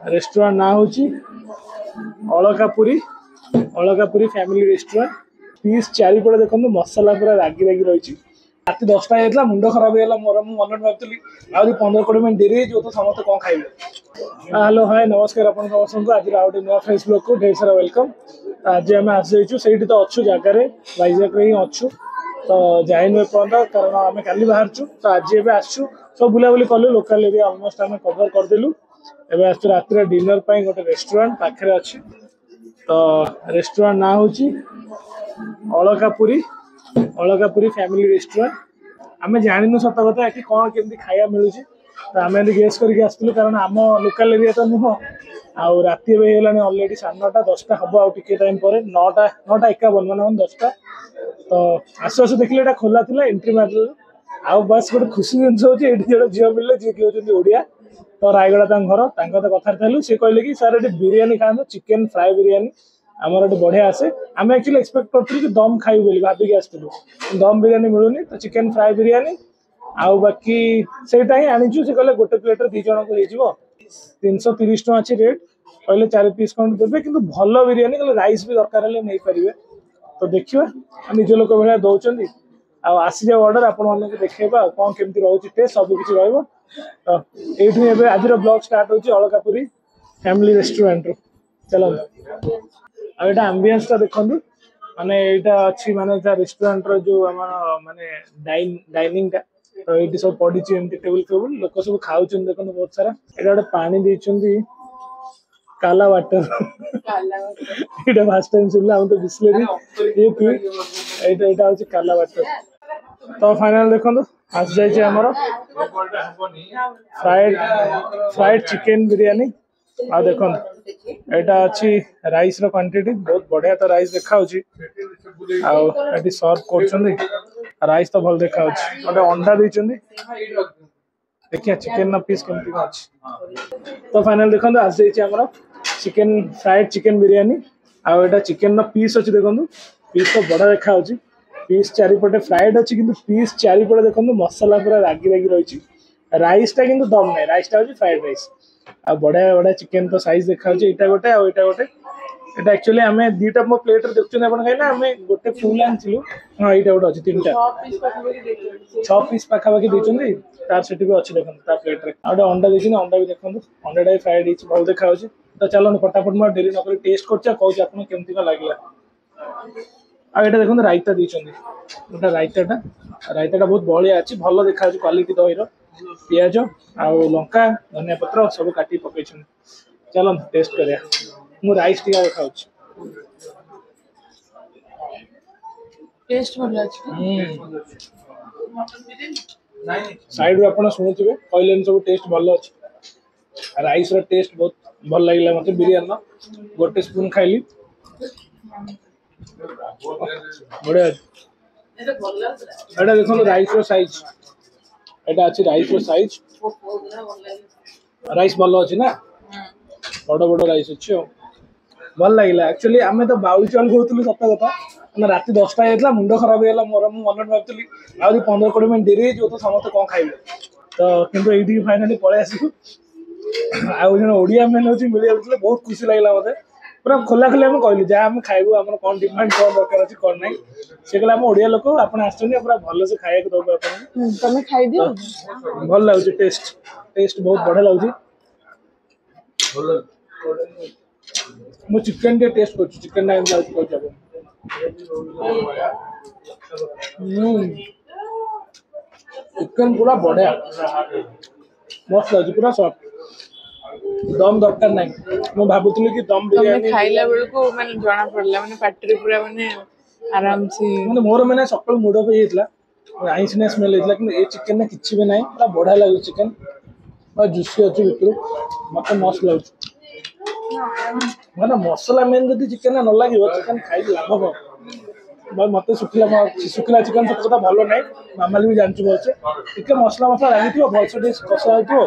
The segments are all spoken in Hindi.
रेस्टोरेंट ना हूँ अलकापुरी फैमिली रेस्टोरेंट। पीस चारिपटे देखो मसला पूरा रागी रागी रही। रात 10टा जाता मुंड खराब होगा मोर मन भावुली आहरी 15-20 मिनट डेरी हो तो समस्त कौन खाइबे। हेलो हाय नमस्कार आप समस्त आज आउटे नुआ फ्रेश ब्लॉग को ढेर सारा वेलकम। आज आम आसु से तो अच्छु जगार वाइजाग ही अच्छु तो जाइन एपर्त कारण आम का बाहर तो आज एवं आसु सब बुलाबुली कलु लोकाल एरिया अलमोस्ट आम कभर करदेलु। एवं आस रात डिनर पर गोटे रेस्टोरेंट पाखे अच्छी तो रेस्टोरेंट ना हूँ अलकापुरी फैमिली रेस्टोरेंट। आम जानू सत कथा ये कौन केमती खाया मिलूँ तो आम गेस करके आसलु कारण आम लोकाल एरिया तो नुह आउ राति अलरेडी 9:30 10टा हम आउ टे टाइम पर 9:51 मान 10टा तो आसु आसु देखिए यहाँ खोला था एंट्री मार आउ बस गोटे खुशी जिन हो जो झील मिले जी कि हूँ ओडिया तो रायगड़ा घर तो कथा सी कहले कि सर ये बिरियानी खाते चिकेन फ्राए बिरियानी आमर ये बढ़िया आसे आम एक्चुअली एक्सपेक्ट करूँ कि दम खाइबू बोली भाविक आसलु दम बिरियानी मिलूनी तो चिकेन फ्राए बिरियानी आउ बाकी सेटा ही आनीचु से कहले गोटे प्लेट 2 जन को 330 टଙ୍କା अच्छी रेट कहले 4 पीस खंड देवे कि भल बिरियानी कहले राइस भी दरकार नहीं पारे तो देखिए निज लोक भाया दौरान आसी जाओ ऑर्डर आपण देखा कौन केमती रोचे टेस्ट सब किसी रहा तो ये आज ब्लॉग स्टार्ट होची अलकापुरी फैमिली रेस्टोरेंट रू चलो आटा आम्बियंस देखो माने यहाँ अच्छी माने रेस्टोरेंट जो आम माने डाइनिंग तो ये सब पड़ी टेबुल फेबुल लोक सब खाऊ देखो बहुत सारा यहाँ गोटे पानी देती काला वाटर ये फास्ट टाइम सुनला हम तो बिस्लेरी ये पी यहाँ हूँ काला वाटर तो फाइनल देखो आस जाइए आमर फ्राइड चिकेन बिरियानी आ देखो यहाँ अच्छी राइस क्वांटिटी बहुत बढ़िया तो राइस देखा सर्व कर राइस तो भल देखा गोटे अंडा देते देखिए चिकेन पीस केमती अच्छी तो फाइनल देखो आस जाइए आमर चिकेन फ्राइड चिकेन बिरियानी आटा चिकेन पीस अच्छी देखो पीस तो बड़ा देखा पीस चारिपटे फ्राइड अच्छी कि पीस चारिपटे देखो मसला पूरा रागी रागी रही। राइसटा कि दम ना राइसटा हूँ फ्राइड राइस आ बढ़िया बढ़िया चिकेन तो साइज देखा यहाँ गोटे आईटा गोटे यहाँ एक्चुअली आम 2टा मो प्लेट देखते आप कहीं आम गोटे फुल आनी हाँ यहाँ गोटे अच्छी 3टा 6 पीस पाखापाखि देखते तार से भी अच्छी देखो प्लेट्रे गोटे अंडा देखिए अंडा भी देखो अंडाटा फ्राइड भल देखा तो चलो फटाफट मुझे डेरी नक टेस्ट करमती लगे आ यहाँ देखो रायता देते गोटे रायता बहुत बढ़िया अच्छी भल देखा क्वालिटी दही पिज आउ लंका धनिया पत्र सब काटी पकई चलो टेस्ट करिया मु राइस टी खाऊ टेस्ट भल साइड रू आप शुणुवे कहले सब टेस्ट भल अच्छे राइस टेस्ट बहुत भल लगे मत बिरियानी गोटे स्पून खाइली बढ़िया एटा देखो राइस साइज एटा अच्छी राइस साइज राइस भल अच्छी ना बड़ बड़ राइस अच्छी भल लगे एक्चुअली आम तो बाउल चाउल कहूँ सत कथा रात 10टा जाता मुंड खराब होगा मोर मन भावुली आहरी 15-20 मिनट डेरी हो तो समस्त कौन खाइबे तो किंतु ये फाइनाली पलि आसू आउ जो ओडिया मेन हूँ मिल जाते बहुत खुशी लगे मत पूरा खोला खोली आम कहलु जहाँ आम खाइबू आम कौन डिमांड कौन दरकार अच्छी कौन ना से कहले आम ओडिया लोक आप पूरा भल से खाया दबू आप भल लगुच टेस्ट बहुत बढ़िया लगुच मु चिकेन टेस्ट कर चिकेन चिकेन पूरा बढ़िया मस्त लगे पूरा सॉफ्ट दम दरकार ना मु भावुली कि दम बिरियानी खाइला बेलको माने जाना पड़ला माने पार्टी पूरा माने आराम से माने मोर माने सकल मूड ऑफ होइतला आइसने स्मेल होइतला कि ए चिकेन ना किछि भी नाही पूरा बढ़िया लागो चिकेन और जुसी अछि भितर मत मस्त लागो माने मसला मेन जदी चिकेन न लागिवो चिकेन खाइ लाभ भाई मत सुखला चिकेन सब कथा भल ना मामाली भी जानछु बोलछे टिके मसला लगी भल से टेस्ट कसा हो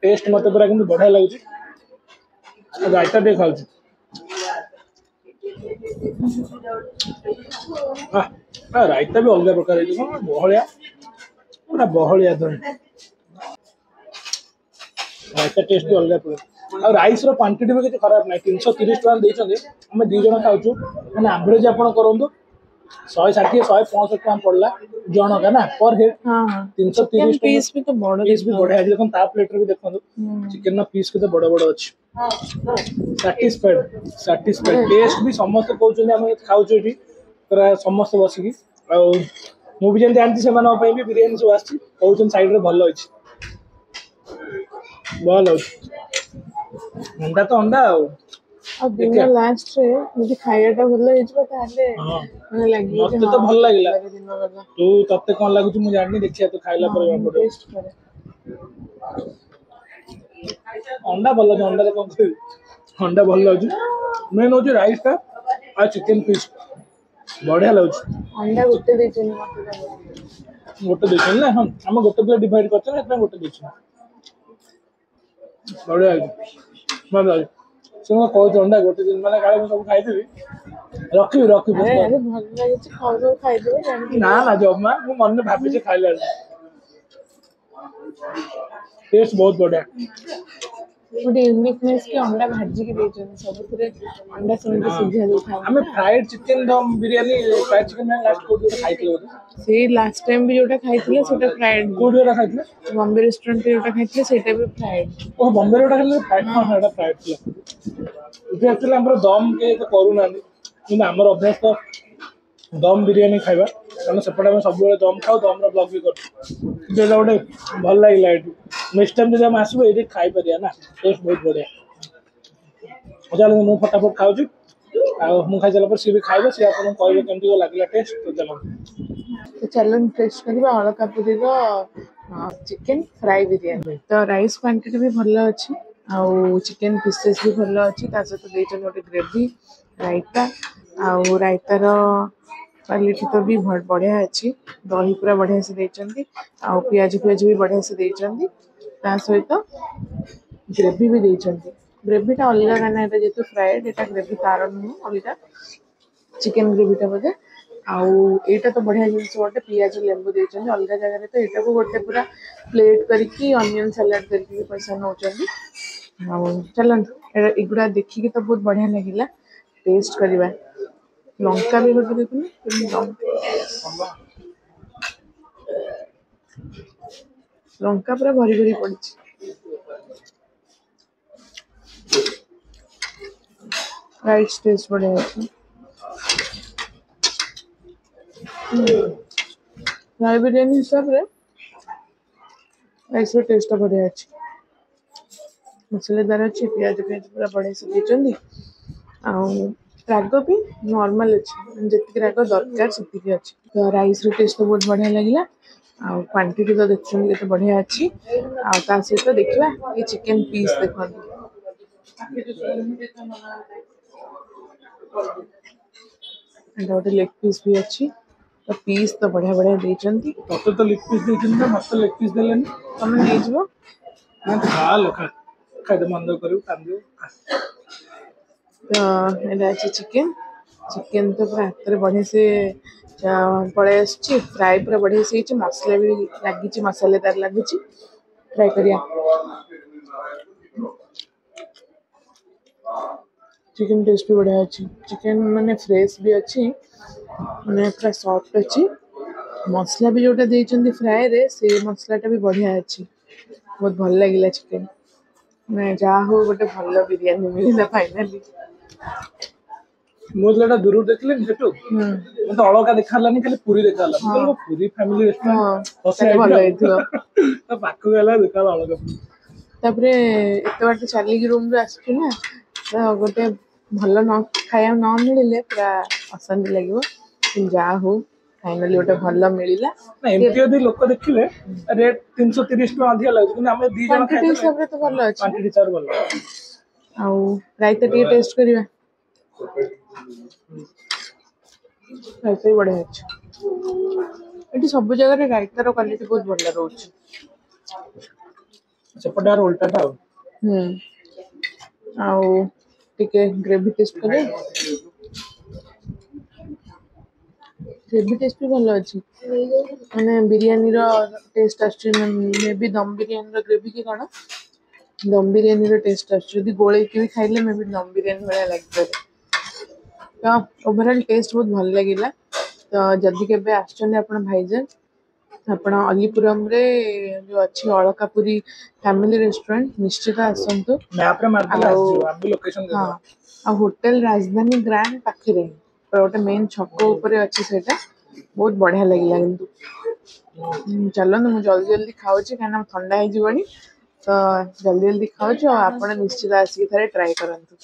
टेस्ट मत पूरा कि बढ़िया लगुच रायता टे खाऊ रायता भी अलग प्रकार बहलिया पूरा बहलिया ରାଇତା ଟେଷ୍ଟ ବି ଅଲଗା ପଡ଼େ ଆଉ ରାଇସ୍ର କ୍ୱାଣ୍ଟିଟି ବି କିଛି ଖରାପ ନାହିଁ 330 ଟଙ୍କା ଦେଇଛନ୍ତି ଆମେ 2 ଜଣ ଖାଉଛୁ ମାନେ ଆଭରେଜ ଆପଣ କରନ୍ତୁ 160 165 ଟଙ୍କା ପଡ଼ିଲା ଜଣକା ନା पर हेड हाँ हाँ 330 पीस भी तो बड़ पीस भी बढ़िया ଅଛି ଦେଖନ୍ତୁ ତା ପ୍ଲେଟରେ ବି ଦେଖନ୍ତୁ ଚିକେନ ର ପିସ୍ କେତେ ବଡ଼ ବଡ଼ ଅଛି ସାଟିସ୍ଫାଏଡ୍ ଟେଷ୍ଟ ବି ସମସ୍ତେ କହୁଛନ୍ତି ଆମେ ଖାଉଛୁ ଏଠି ପୁରା ସମସ୍ତେ ବସିକି ଆଉ ମୁଁ ବି ଯେମିତି ଜାଣିଛି ସେମାନଙ୍କ ପାଇଁ ବି ବିରିୟାନୀ ସବୁ ଆସିଛି କହୁଛନ୍ତି ସାଇଡରେ ଭଲ ଅଛି ଭଲ ଅଛି ଅଣ୍ଡା ତ ଅଣ୍ଡା ଆଉ और दिन लास्ट रे मुझे खाइयाटा ଭଲ ହେଇଯିବ ତାହେଲେ ମାନେ ଲାଗିବ ମତେ ତ ଭଲ ଲାଗିଲା दिन ଗଲା ତୁ ତତେ କଣ ଲାଗୁଛି ମୁଁ ଜାଣିନି ଦେଖିଆ ତୁ ଖାଇଲା ପରେ ଜଣା ପଡ଼ିବ टेस्ट करे ଅଣ୍ଡା ଭଲ ଅଛି ଅଣ୍ଡାରେ କଣ କହିବି ଅଣ୍ଡା ଭଲ ଲାଗୁଛି ମେନ୍ ହଉଛି ରାଇସ୍ ଟା ଆଉ ଚିକେନ ପିସ୍ ବଢିଆ ଲାଗୁଛି अंडा ଗୋଟେ ଦେଇଛନ୍ତି ମତେ ଗୋଟେ ଦେଇଛନ୍ତି ନା ହଁ ଆମେ ଗୋଟେ ପ୍ଲେଟ୍ ଡିଭାଇଡ୍ କରିଛୁ ନା ସେଥିପାଇଁ ଗୋଟେ ଦେଇଛୁ ବଢିଆ ହେଇଛି ଭଲ ଲାଗୁଛି ସେ କଣ କହୁଛି ଅଣ୍ଡା ଗୋଟେ ଦିନ ମାନେ କାଳେ ମୁଁ ସବୁ ଖାଇଦେବି ରଖିବି ରଖିବି ଆରେ ଆରେ ଭଲ ଲାଗୁଛି ଖାଉ ଖାଉ ଖାଇଦେବେ ଜାଣିଛି ନା ନା ଜମା ମୁଁ ମନେ ଭାବିଛି ଖାଇଲା ଟେଷ୍ଟ ବହୁତ ବଢିଆ ଗୋଟେ ୟୁନିକନେସ୍ କି अंडा ଭାଜିକି ଦେଇଛନ୍ତି ସବୁଥିରେ अंडा ସେମିତି ସିଝା ଦେଇଥାନ୍ତି ଆମେ ଫ୍ରାଏଡ୍ ଚିକେନ ଦମ୍ ବିରିୟାନୀ ଫ୍ରାଏଡ୍ ଚିକେନ ଲାଷ୍ଟ କୋଉଠି ଗୋଟେ ଖାଇଥିଲେ ବୋଧେ ସେଇ ଲାଷ୍ଟ ଟାଇମ୍ ବି ଯୋଉଟା ଖାଇଥିଲେ ସେଟା ଫ୍ରାଏଡ୍ କୋଉଠି ଗୋଟେ ଖାଇଥିଲେ ବମ୍ବେ ରେଷ୍ଟୁରାଣ୍ଟରେ ଯୋଉଟା ଖାଇଥିଲେ ସେଇଟା ବି ଫ୍ରାଏଡ୍ ଓ ବମ୍ବେରେ ଗୋଟେ ଖାଇଥିଲେ ଫ୍ରାଏଡ୍ ହଁ ସେଇଟା ଫ୍ରାଏଡ୍ ଥିଲା ଏଠି ଆକ୍ଚୁଆଲି ଆମର ଦମ୍ କେହି ଏତେ କରୁନାହାନ୍ତି କିନ୍ତୁ ଆମର ଅଭ୍ୟାସ ତ ଦମ୍ ବିରିୟାନୀ ଖାଇବା କାରଣ ସେପଟେ ଆମେ ସବୁବେଳେ ଦମ୍ ଖାଉ ଦମ୍ର ବ୍ଲଗ୍ ବି କରୁ କିନ୍ତୁ ଏଇଟା ଗୋଟେ ଭଲ ଲାଗିଲା ଏଠି ନେକ୍ସଟ ଟାଇମ୍ ଯଦି ଆମେ ଆସିବୁ ଏଇଠି ଖାଇପାରିବା ନା ଟେଷ୍ଟ ବହୁତ ବଢ଼ିଆ ଚାଲ ମୁଁ ଫଟାଫଟ ଖାଉଛି ଆଉ ମୁଁ ଖାଇସାରିଲା ପରେ ସିଏ ବି ଖାଇବ ସିଏ ଆପଣଙ୍କୁ କହିବେ କେମିତି ଲାଗିଲା ଟେଷ୍ଟ ତ ଚାଲନ୍ତୁ तो चलो टेस्ट करवा अलकापुरीर चिकेन फ्राई बिरियानी तो राइस क्वांटिटी भी भल अच्छी आउ चिकेन पीसेस भी भल अच्छी सहित देते गोटे ग्रेवी रायता आउ रायतार क्वालिटी तो भी बढ़िया अच्छी दही पूरा बढ़िया से देते आउ पियाज पियाज भी बढ़िया से देते सहित ग्रेवी भी देते ग्रेवीटा अलग कहना जेहतु फ्राएड एटा ग्रेवी तार नुह अलग चिकेन ग्रेवीटा बोधे आउ एटा तो बढ़िया जिनस गोटे पियाज लेंबू देते अलग जगह तो यहाँ को गोटे पूरा प्लेट करके अनियन सलाड करके पैसा नौ चलते एगुड़ा देखिए तो बहुत बढ़िया लगे टेस्ट करवा लंका भी गोटे देखुन लंका पूरा भरी भरी पड़ी राइस टेस्ट बढ़िया अच्छी फ्राई बिरियानी हिसाब से राइस टेस्ट बढ़िया अच्छी मसलेदार अच्छी पियाज पियाज पूरा बढ़िया से देते राग भी नॉर्मल अच्छी जी राग दरकार से अच्छी तो राइस टेस्ट तो बहुत बढ़िया लगे क्वांटिटी तो देखते के बढ़िया अच्छी सहित देखा ये चिकेन पीस देखो गोटे लेग पीस भी अच्छी तो पीस तो बढ़िया बढ़िया देते तते तो लेग पीस देते ना मत लेग पीस देलेनी तुम नहीं जीवो ना खा लो खा खाइदे मंद करू कांदो तो एटा अच्छी चिकेन चिकेन तो पूरा हाथ में बढ़िया से पड़े आसी फ्राए पूरा बढ़िया से मसला भी लगी मसालेदार लगी ट्राई करिया चिकेन टेस्ट भी बढ़िया अच्छी चिकेन माने फ्रेश भी अच्छी माने पूरा सॉफ्ट अच्छी मसला भी जोटा देइचंदी फ्राए रे से मसलाटा भी बढ़िया अच्छी बहुत भल लगिला चिकेन मैं जा हो गोटे भल बिरयानी मिलिला फाइनली ମୁଁ ଯେଟା ଦୂରରୁ ଦେଖିଲି ସେଠୁ ମତେ ଅଳକା ଦେଖାହେଲାନି ଖାଲି ପୁରୀ ଦେଖାହେଲା ମୁଁ କହିଲି ପୁରୀ ଫ୍ୟାମିଲି ରେଷ୍ଟୁରାଣ୍ଟ ଭଲ ହେଇଥିବ ତା ପାଖକୁ ଗଲା ଦେଖାହେଲା ଅଳକା ତାପରେ ଏତେ ବାଟ ଚାଲିକି ରୁମରୁ ଆସିଛୁ ନା ତ ଗୋଟେ ଭଲ ନ ଖାଇବା ନ ମିଳିଲେ ପୁରା ଅଶାନ୍ତି ଲାଗିବ ଯାହା ହଉ फाइनली गोटे भल मिलला एमती यदि लोक देखिले रेट 330 टका अधिक लाଗୁଛି କିନ୍ତୁ ଆମେ ଦି ଜଣ क्वांटिटी हिसाब रे तो भल अछि क्वांटिटी चार भल आ रायता टी टेस्ट करबा रायता भी बढ़िया अछि एटी सब जगह रे रायता रो क्वालिटी बहुत भल रहउछि सेपटार उल्टाटा आ टिके ग्रेवी टेस्ट करे ग्रेवी टेस्ट भी भल अच्छी मैंने बिरियानी टेस्ट आम भी दम बिरियानी ग्रेवी की कौन दम बिरयानी रो टेस्ट आछुदी गोळे के भी खाइले मे भी दम बिरयानी भलिया लागबे तो ओवरऑल टेस्ट बहुत भल लागिला तो जदि केबे आछन आपण भाईजान आपण अलीपुरम रे जो अच्छी अलकापुरी फैमिली रेस्टोरेंट निश्चित आसंतु मैप रे मारते आ हम भी लोकेशन दे हाँ आ होटल राजधानी ग्रांड पाखे गोटे मेन छक ऊपर अच्छी सेटा बहुत बढ़िया लगिला किंतु चलो मुझे जल्दी जल्दी खाऊची कहीं ठंडा हो तो जल्दी जल्दी खाऊची और आप निश्चित आसिक थे ट्राए करंतु।